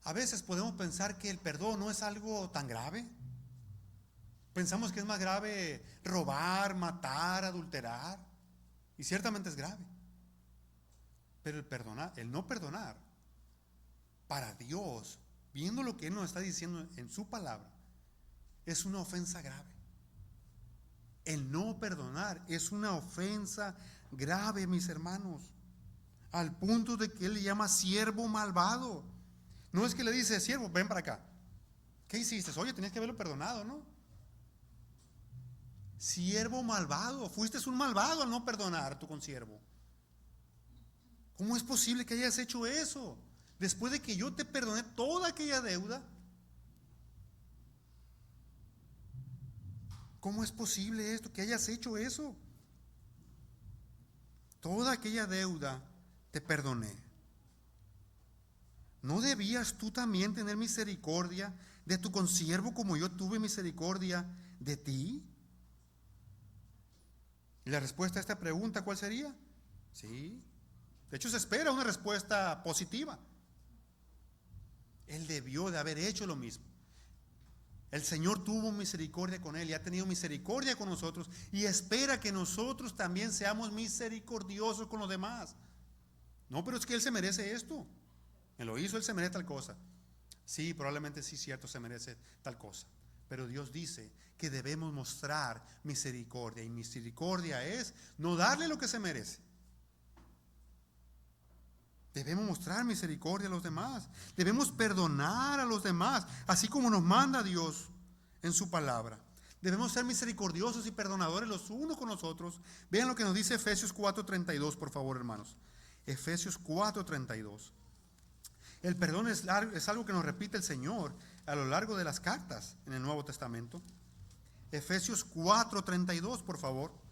A veces podemos pensar que el perdón no es algo tan grave. Pensamos que es más grave robar, matar, adulterar. Y ciertamente es grave. Pero el no perdonar, para Dios, viendo lo que Él nos está diciendo en su palabra, es una ofensa grave. El no perdonar es una ofensa grave, mis hermanos, al punto de que Él le llama siervo malvado. No es que le dice, siervo, ven para acá. ¿Qué hiciste? Oye, tenías que haberlo perdonado, ¿no? Siervo malvado, fuiste un malvado al no perdonar a tu consiervo. ¿Cómo es posible que hayas hecho eso? Después de que yo te perdoné toda aquella deuda. ¿Cómo es posible esto, que hayas hecho eso? Toda aquella deuda te perdoné. ¿No debías tú también tener misericordia de tu consiervo como yo tuve misericordia de ti? ¿Y la respuesta a esta pregunta cuál sería? Sí. De hecho, se espera una respuesta positiva. Él debió de haber hecho lo mismo. El Señor tuvo misericordia con él y ha tenido misericordia con nosotros, y espera que nosotros también seamos misericordiosos con los demás. No, pero es que Él se merece esto. Él lo hizo, Él se merece tal cosa. Sí, probablemente sí, cierto, se merece tal cosa. Pero Dios dice que debemos mostrar misericordia, y misericordia es no darle lo que se merece. Debemos mostrar misericordia a los demás. Debemos perdonar a los demás, así como nos manda Dios en su palabra. Debemos ser misericordiosos y perdonadores los unos con los otros. Vean lo que nos dice Efesios 4:32, por favor, hermanos. Efesios 4:32. El perdón es algo que nos repite el Señor a lo largo de las cartas en el Nuevo Testamento. Efesios 4:32, por favor.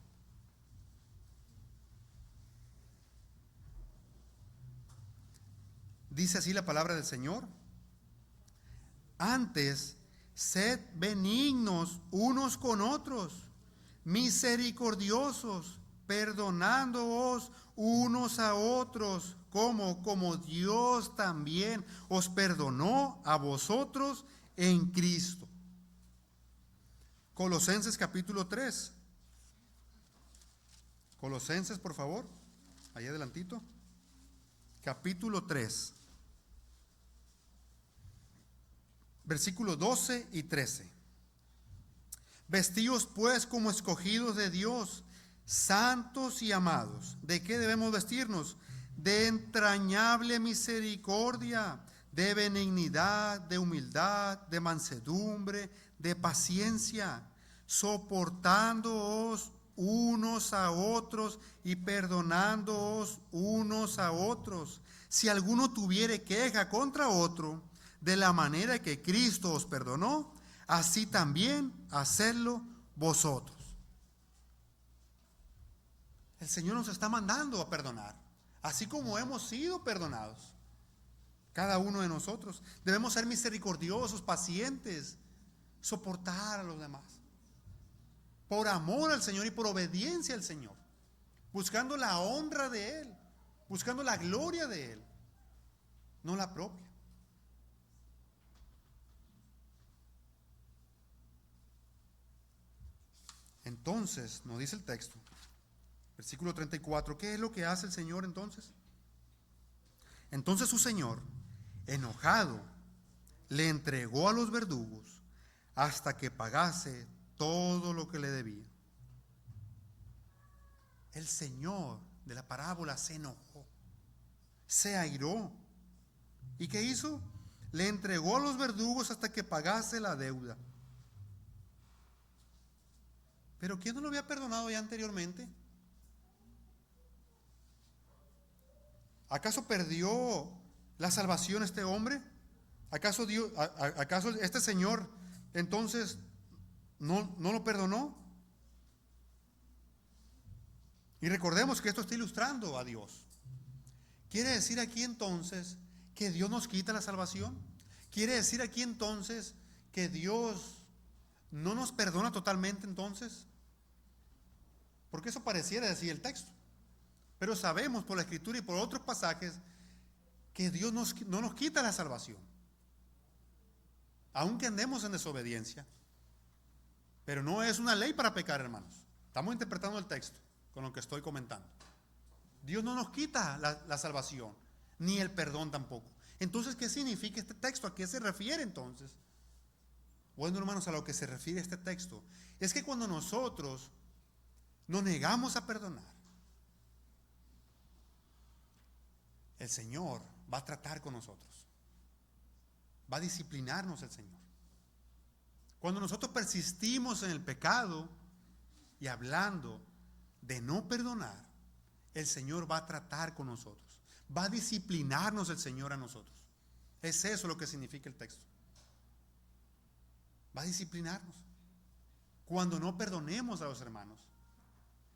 Dice así la palabra del Señor: antes, sed benignos unos con otros, misericordiosos, perdonándoos unos a otros, como Dios también os perdonó a vosotros en Cristo. Colosenses capítulo 3. Colosenses, por favor, ahí adelantito. Capítulo 3. Versículos 12 y 13. Vestíos pues como escogidos de Dios, santos y amados. ¿De qué debemos vestirnos? De entrañable misericordia, de benignidad, de humildad, de mansedumbre, de paciencia, soportándoos unos a otros y perdonándoos unos a otros. Si alguno tuviere queja contra otro, de la manera que Cristo os perdonó, así también hacedlo vosotros. El Señor nos está mandando a perdonar, así como hemos sido perdonados. Cada uno de nosotros debemos ser misericordiosos, pacientes, soportar a los demás, por amor al Señor y por obediencia al Señor, buscando la honra de Él, buscando la gloria de Él, no la propia. Entonces, nos dice el texto, versículo 34, ¿qué es lo que hace el Señor entonces? Entonces su Señor, enojado, le entregó a los verdugos hasta que pagase todo lo que le debía. El Señor de la parábola se enojó. se airó. ¿Y qué hizo? Le entregó a los verdugos hasta que pagase la deuda. ¿Pero quién no lo había perdonado ya anteriormente? ¿Acaso perdió la salvación este hombre? ¿Acaso este señor entonces no lo perdonó? Y recordemos que esto está ilustrando a Dios. ¿Quiere decir aquí entonces que Dios nos quita la salvación? ¿Quiere decir aquí entonces que Dios no nos perdona totalmente entonces? Porque eso pareciera decir el texto. Pero sabemos por la Escritura y por otros pasajes que Dios no nos quita la salvación. Aunque andemos en desobediencia. Pero no es una ley para pecar, hermanos. Estamos interpretando el texto con lo que estoy comentando. Dios no nos quita la salvación, ni el perdón tampoco. Entonces, ¿qué significa este texto? ¿A qué se refiere entonces? Bueno, hermanos, a lo que se refiere este texto es que cuando nosotros nos negamos a perdonar, el Señor va a tratar con nosotros. Va a disciplinarnos el Señor. Cuando nosotros persistimos en el pecado y hablando de no perdonar, el Señor va a tratar con nosotros. Va a disciplinarnos el Señor a nosotros. Es eso lo que significa el texto. Va a disciplinarnos. Cuando no perdonemos a los hermanos.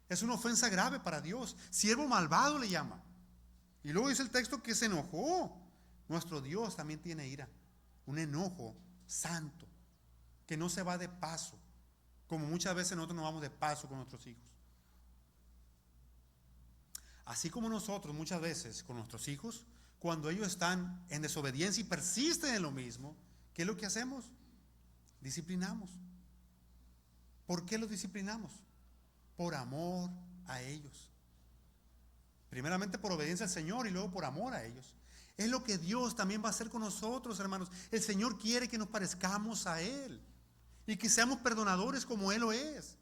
Es una ofensa grave para Dios. Siervo malvado le llama. Y luego dice el texto que se enojó. Nuestro Dios también tiene ira. Un enojo santo. Que no se va de paso. Como muchas veces nosotros nos vamos de paso con nuestros hijos. Así como nosotros muchas veces con nuestros hijos, cuando ellos están en desobediencia y persisten en lo mismo, ¿qué es lo que hacemos? Disciplinamos. ¿Por qué los disciplinamos? Por amor a ellos. Primeramente por obediencia al Señor y luego por amor a ellos. Es lo que Dios también va a hacer con nosotros, hermanos. El Señor quiere que nos parezcamos a Él y que seamos perdonadores como Él lo es.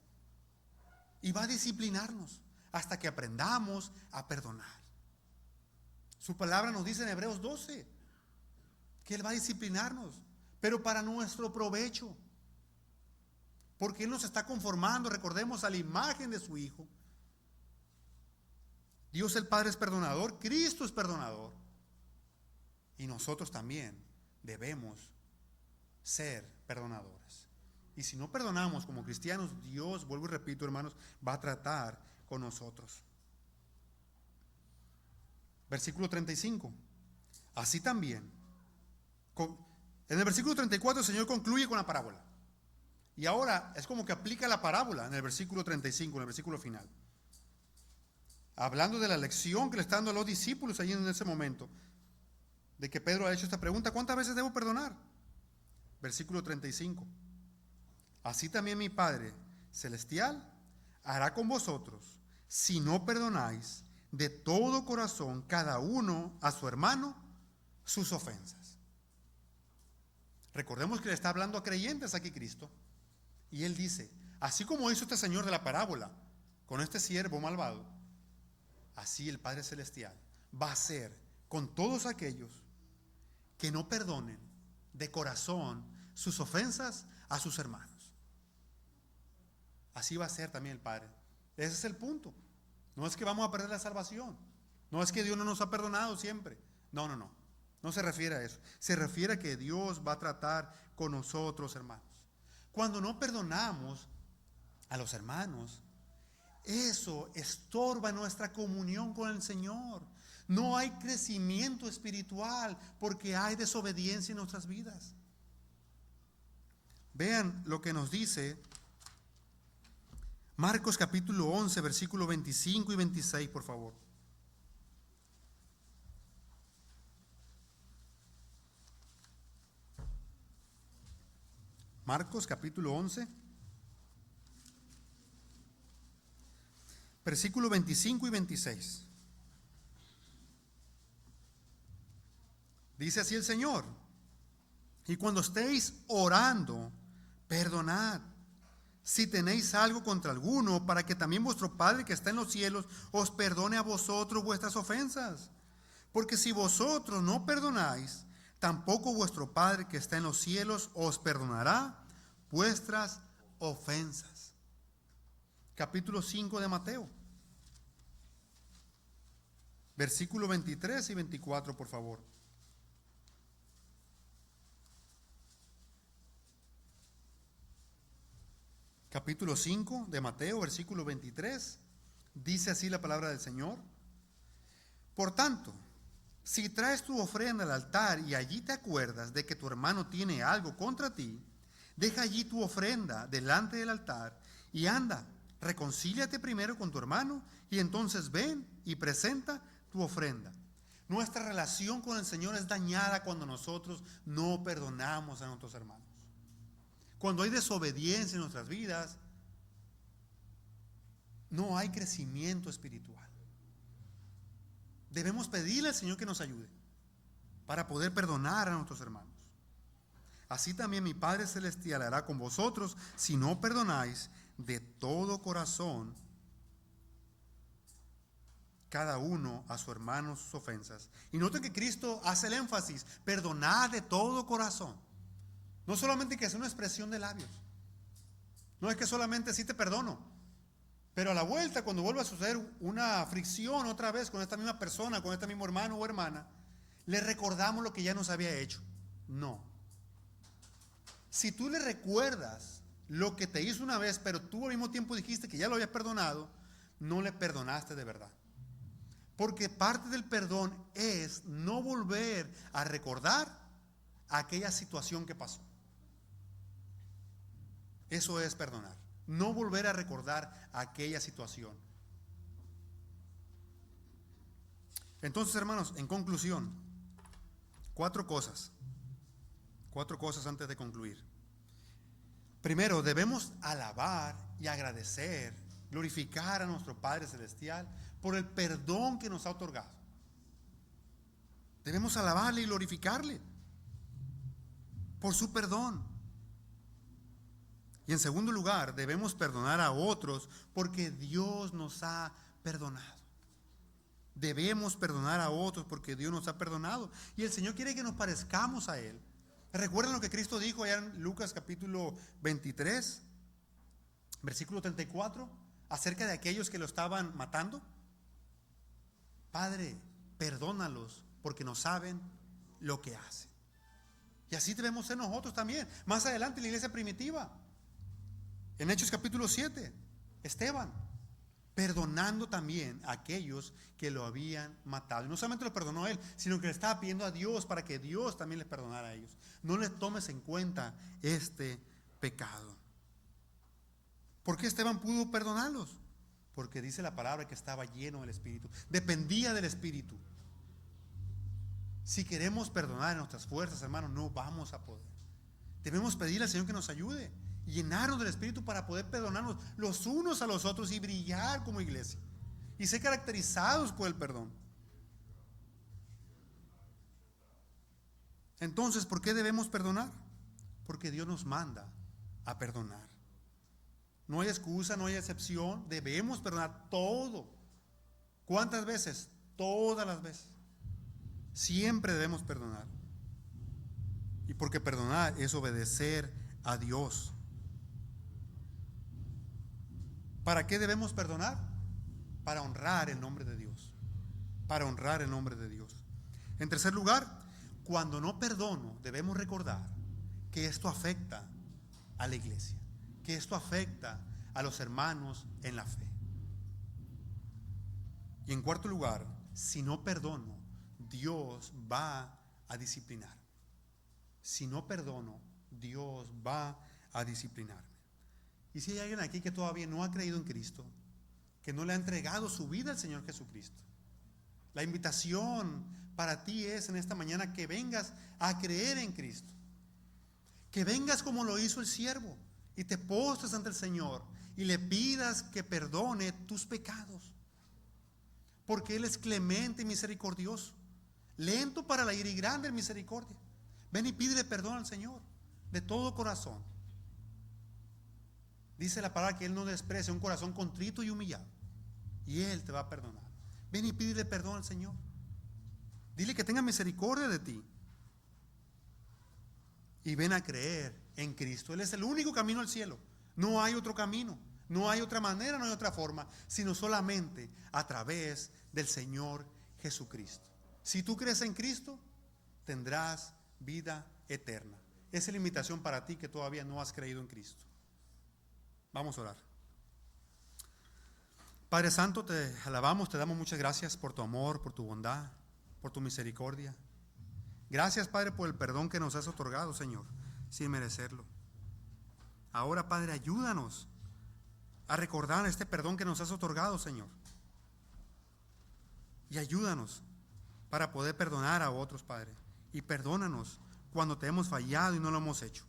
Y va a disciplinarnos hasta que aprendamos a perdonar. Su palabra nos dice en Hebreos 12 que Él va a disciplinarnos, pero para nuestro provecho. Porque Él nos está conformando, recordemos, a la imagen de su Hijo. Dios el Padre es perdonador, Cristo es perdonador. Y nosotros también debemos ser perdonadores. Y si no perdonamos como cristianos, Dios, vuelvo y repito, hermanos, va a tratar con nosotros. Versículo 35. Así también. En el versículo 34 el Señor concluye con la parábola. Y ahora es como que aplica la parábola en el versículo 35, en el versículo final. Hablando de la lección que le está dando a los discípulos allí en ese momento, de que Pedro ha hecho esta pregunta: ¿cuántas veces debo perdonar? Versículo 35. Así también mi Padre Celestial hará con vosotros, si no perdonáis de todo corazón cada uno a su hermano sus ofensas. Recordemos que le está hablando a creyentes aquí Cristo. Y Él dice, así como hizo este señor de la parábola con este siervo malvado, así el Padre Celestial va a hacer con todos aquellos que no perdonen de corazón sus ofensas a sus hermanos. Así va a ser también el Padre. Ese es el punto. No es que vamos a perder la salvación. No es que Dios no nos ha perdonado siempre. No. No se refiere a eso. Se refiere a que Dios va a tratar con nosotros, hermanos. Cuando no perdonamos a los hermanos, eso estorba nuestra comunión con el Señor. No hay crecimiento espiritual porque hay desobediencia en nuestras vidas. Vean lo que nos dice Marcos capítulo 11, versículos 25 y 26, por favor. Marcos capítulo 11, versículos 25 y 26. Dice así el Señor: y cuando estéis orando, perdonad si tenéis algo contra alguno, para que también vuestro Padre que está en los cielos os perdone a vosotros vuestras ofensas. Porque si vosotros no perdonáis, tampoco vuestro Padre que está en los cielos os perdonará vuestras ofensas. Capítulo 5 de Mateo. Versículo 23 y 24, por favor. Capítulo 5 de Mateo, versículo 23. Dice así la palabra del Señor. Por tanto, si traes tu ofrenda al altar y allí te acuerdas de que tu hermano tiene algo contra ti, deja allí tu ofrenda delante del altar y anda, reconcíliate primero con tu hermano y entonces ven y presenta tu ofrenda. Nuestra relación con el Señor es dañada cuando nosotros no perdonamos a nuestros hermanos. Cuando hay desobediencia en nuestras vidas, no hay crecimiento espiritual. Debemos pedirle al Señor que nos ayude para poder perdonar a nuestros hermanos. Así también mi Padre Celestial hará con vosotros si no perdonáis de todo corazón cada uno a su hermano sus ofensas. Y noten que Cristo hace el énfasis, perdonad de todo corazón. No solamente que sea una expresión de labios. No es que solamente sí te perdono. Pero a la vuelta, cuando vuelva a suceder una fricción otra vez con esta misma persona, con este mismo hermano o hermana, le recordamos lo que ya nos había hecho. No. Si tú le recuerdas lo que te hizo una vez, pero tú al mismo tiempo dijiste que ya lo habías perdonado, no le perdonaste de verdad. Porque parte del perdón es no volver a recordar aquella situación que pasó. Eso es perdonar. No volver a recordar aquella situación. Entonces, hermanos, en conclusión, cuatro cosas antes de concluir. Primero, debemos alabar y agradecer, glorificar a nuestro Padre Celestial por el perdón que nos ha otorgado. Debemos alabarle y glorificarle por su perdón. Y en segundo lugar, debemos perdonar a otros porque Dios nos ha perdonado. Debemos perdonar a otros porque Dios nos ha perdonado. Y el Señor quiere que nos parezcamos a Él. ¿Recuerdan lo que Cristo dijo allá en Lucas capítulo 23, versículo 34, acerca de aquellos que lo estaban matando? Padre, perdónalos porque no saben lo que hacen. Y así debemos ser nosotros también. Más adelante en la iglesia primitiva, en Hechos capítulo 7, Esteban, perdonando también a aquellos que lo habían matado. Y no solamente lo perdonó a él, sino que le estaba pidiendo a Dios para que Dios también les perdonara a ellos. No les tomes en cuenta este pecado. ¿Por qué Esteban pudo perdonarlos? Porque dice la palabra que estaba lleno del Espíritu. Dependía del Espíritu. Si queremos perdonar en nuestras fuerzas, hermanos, no vamos a poder. Debemos pedirle al Señor que nos ayude. Llenarnos del Espíritu para poder perdonarnos los unos a los otros y brillar como iglesia y ser caracterizados por el perdón. Entonces, ¿por qué debemos perdonar? Porque Dios nos manda a perdonar. No hay excusa, no hay excepción. Debemos perdonar todo. ¿Cuántas veces? Todas las veces. Siempre debemos perdonar. Y porque perdonar es obedecer a Dios. ¿Para qué debemos perdonar? Para honrar el nombre de Dios. Para honrar el nombre de Dios. En tercer lugar, cuando no perdono, debemos recordar que esto afecta a la iglesia, que esto afecta a los hermanos en la fe. Y en cuarto lugar, si no perdono, Dios va a disciplinar. Si no perdono, Dios va a disciplinarme. Y si hay alguien aquí que todavía no ha creído en Cristo, que no le ha entregado su vida al Señor Jesucristo, la invitación para ti es en esta mañana que vengas a creer en Cristo. Que vengas como lo hizo el siervo y te postres ante el Señor y le pidas que perdone tus pecados. Porque Él es clemente y misericordioso, lento para la ira y grande en misericordia. Ven y pídele perdón al Señor de todo corazón. Dice la palabra que Él no desprecia un corazón contrito y humillado, y Él te va a perdonar. Ven y pídele perdón al Señor. Dile que tenga misericordia de ti. Y ven a creer en Cristo. Él es el único camino al cielo. No hay otro camino, no hay otra manera, no hay otra forma, sino solamente a través del Señor Jesucristo. Si tú crees en Cristo, tendrás vida eterna. Esa es la invitación para ti que todavía no has creído en Cristo. Vamos a orar. Padre Santo, te alabamos, te damos muchas gracias por tu amor, por tu bondad, por tu misericordia. Gracias, Padre, por el perdón que nos has otorgado, Señor, sin merecerlo. Ahora, Padre, ayúdanos a recordar este perdón que nos has otorgado, Señor. Y ayúdanos para poder perdonar a otros, Padre. Y perdónanos cuando te hemos fallado y no lo hemos hecho.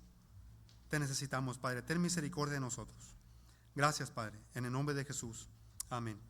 Te necesitamos, Padre. Ten misericordia de nosotros. Gracias, Padre. En el nombre de Jesús. Amén.